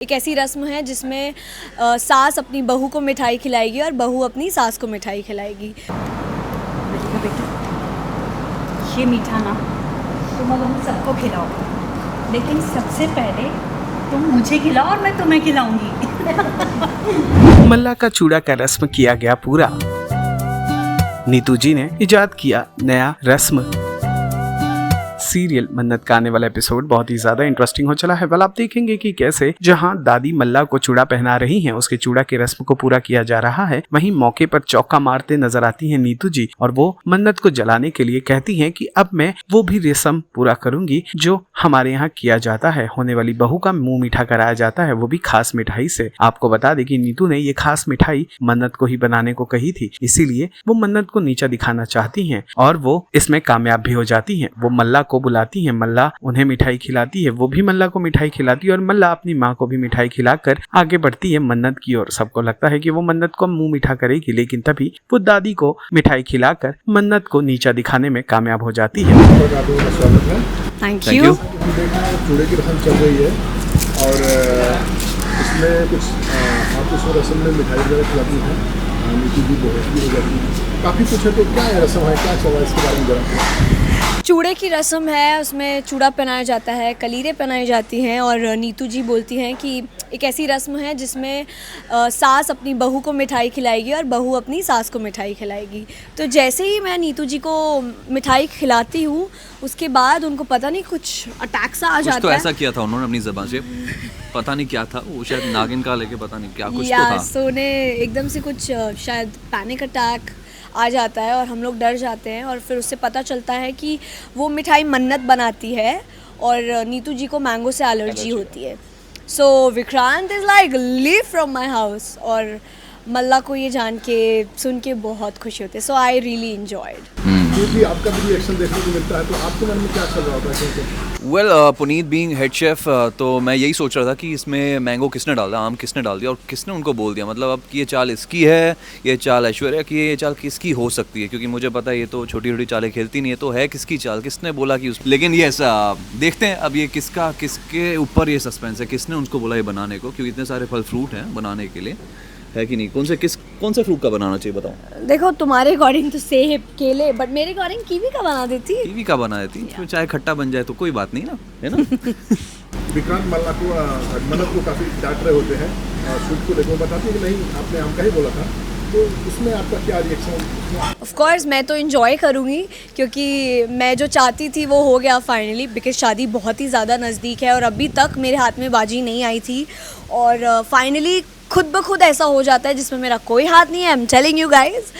एक ऐसी रस्म है जिसमें सास अपनी बहू को मिठाई खिलाएगी और बहू अपनी सास को मिठाई खिलाएगी। बेटा बेटा, ये मीठा ना तुम अब हम सबको खिलाओ, लेकिन सबसे पहले तुम मुझे खिलाओ और मैं तुम्हें खिलाऊंगी। मल्ला का चूड़ा का रस्म किया गया पूरा। नीतू जी ने इजाद किया नया रस्म। सीरियल मन्नत का आने वाला एपिसोड बहुत ही ज्यादा इंटरेस्टिंग हो चला है। वेल, आप देखेंगे कि कैसे जहां दादी मल्ला को चूड़ा पहना रही हैं, उसके चूड़ा की रस्म को पूरा किया जा रहा है, वहीं मौके पर चौका मारते नजर आती हैं नीतू जी और वो मन्नत को जलाने के लिए कहती हैं कि अब मैं वो भी रस्म पूरा करूंगी जो हमारे यहाँ किया जाता है। होने वाली बहू का मुंह मीठा कराया जाता है, वो भी खास मिठाई से। आपको बता दें कि नीतू ने ये खास मिठाई मन्नत को ही बनाने को कही थी, इसीलिए वो मन्नत को नीचा दिखाना चाहती हैं और वो इसमें कामयाब भी हो जाती हैं। वो मल्ला को बुलाती है, मल्ला उन्हें मिठाई खिलाती है, वो भी मल्ला को मिठाई खिलाती है और मल्ला अपनी माँ को भी मिठाई खिलाकर आगे बढ़ती है मन्नत की ओर। सबको लगता है कि वो मन्नत को मुंह मीठा करेगी, लेकिन तभी वो दादी को मिठाई खिलाकर मन्नत को नीचा दिखाने में कामयाब हो जाती है। Thank you. चूड़े की रस्म चल रही है और इसमें कुछ आप उस रस्म में मिठाई वगैरह खिलाती हैं, नीतू जी बहुत भी हो जाती है, काफ़ी कुछ है। तो क्या है रस्म है, क्या चल रहा है इसके बारे में जरा। चूड़े की रस्म है, उसमें चूड़ा पहनाया जाता है, कलीरें पहनाई जाती हैं और नीतू जी बोलती हैं कि एक ऐसी रस्म है जिसमें सास अपनी बहू को मिठाई खिलाएगी और बहू अपनी सास को मिठाई खिलाएगी। तो जैसे ही मैं नीतू जी को मिठाई खिलाती हूँ, उसके बाद उनको पता नहीं कुछ अटैक सा आ जाता है। तो ऐसा किया था उन्होंने अपनी ज़बान से, पता नहीं क्या था वो, शायद नागिन का लेके पता नहीं क्या कुछ तो था। तो उन्हें एकदम से कुछ शायद पैनिक अटैक आ जाता है और हम लोग डर जाते हैं और फिर उससे पता चलता है कि वो मिठाई मन्नत बनाती है और नीतू जी को मैंगो से एलर्जी होती है। So Vikrant is like leave from my house और मल्ला को ये जान के सुन के बहुत खुशी होती है। सो आई रियली एंजॉयड। क्योंकि आपका भी रिएक्शन देखने को मिलता है, तो आपके मन में क्या चल रहा होता है? Well, Puneet being head chef, तो मैं यही सोच रहा था कि इसमें मैंगो किसने डाला, आम किसने डाल दिया और किसने उनको बोल दिया, मतलब अब कि ये चाल इसकी है, ये चाल ऐश्वर्या की है, ये चाल किसकी हो सकती है, क्योंकि मुझे पता है ये तो छोटी छोटी चालें खेलती नहीं है, तो है किसकी चाल, किसने बोला कि उस। लेकिन ये ऐसा देखते हैं अब ये किसके ऊपर ये सस्पेंस है, किसने उनको बोला ये बनाने को, क्योंकि इतने सारे फल फ्रूट हैं बनाने के लिए, है कि नहीं। कौन से फ्रूट का बनाना चाहिए बताओ। देखो, तुम्हारे अकॉर्डिंग तो सेब केले, बट मेरे अकॉर्डिंग कीवी का बना देती। कीवी का बना देती, इसमें चाहे खट्टा बन जाए तो कोई बात नहीं ना, है ना। विक्रांत मल्ला को मन्नत को काफ़ी डांट रहे होते हैं, शूट को देखो बताते हैं कि नहीं आपने आम का ही बोला था, तो उसमें आपका क्या रिएक्शन? ऑफ कोर्स मैं तो इन्जॉय करूँगी, क्योंकि मैं जो चाहती थी वो हो गया फाइनली, बिकॉज शादी बहुत ही ज़्यादा नज़दीक है और अभी तक मेरे हाथ में बाजी नहीं आई थी और फाइनली खुद ब खुद ऐसा हो जाता है जिसमें मेरा कोई हाथ नहीं है। I am telling you guys.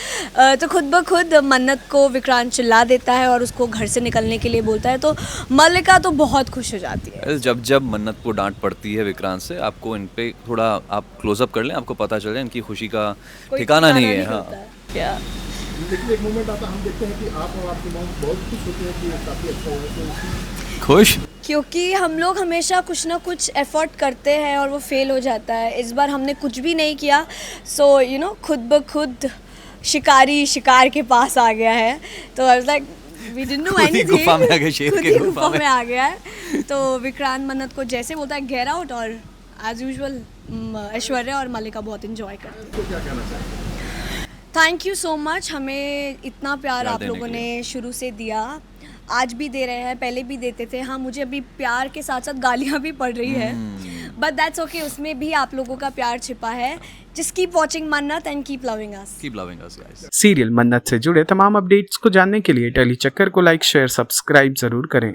तो खुद ब खुद मन्नत को विक्रांत चिल्ला देता है और उसको घर से निकलने के लिए बोलता है, तो मल्लिका तो बहुत खुश हो जाती है। जब मन्नत को डांट पड़ती है विक्रांत से, आपको इन पे थोड़ा आप क्लोजअप कर लें, आपको पता चल जाए इनकी खुशी का ठिकाना नहीं है। हाँ, लेकिन एक मोमेंट आता हम देखते हैं कि आप और आपकी मॉम बहुत खुश होती है कि काफ़ी अच्छा हुआ, तो खुश, क्योंकि हम लोग हमेशा कुछ ना कुछ एफर्ट करते हैं और वो फेल हो जाता है। इस बार हमने कुछ भी नहीं किया, सो यू नो खुद ब खुद शिकारी शिकार के पास आ गया है। तो I was like we didn't know anything, गुफा में आ गया, शेर के गुफा में आ गया है। तो विक्रांत मन्नत को जैसे बोलता है गेट आउट, और एज यूजुअल ऐश्वर्या और मल्लिका बहुत एंजॉय करते हैं। तो क्या कहना चाहिए? थैंक यू सो मच, हमें इतना प्यार आप लोगों ने शुरू से दिया, आज भी दे रहे हैं, पहले भी देते थे। हाँ, मुझे अभी प्यार के साथ साथ गालियाँ भी पड़ रही है, बट दैट्स ओके, उसमें भी आप लोगों का प्यार छिपा है। जस्ट कीप वॉचिंग मन्नत and keep loving us. Guys. Serial मन्नत से जुड़े तमाम अपडेट्स को जानने के लिए टेली चक्कर को लाइक, शेयर, सब्सक्राइब जरूर करें।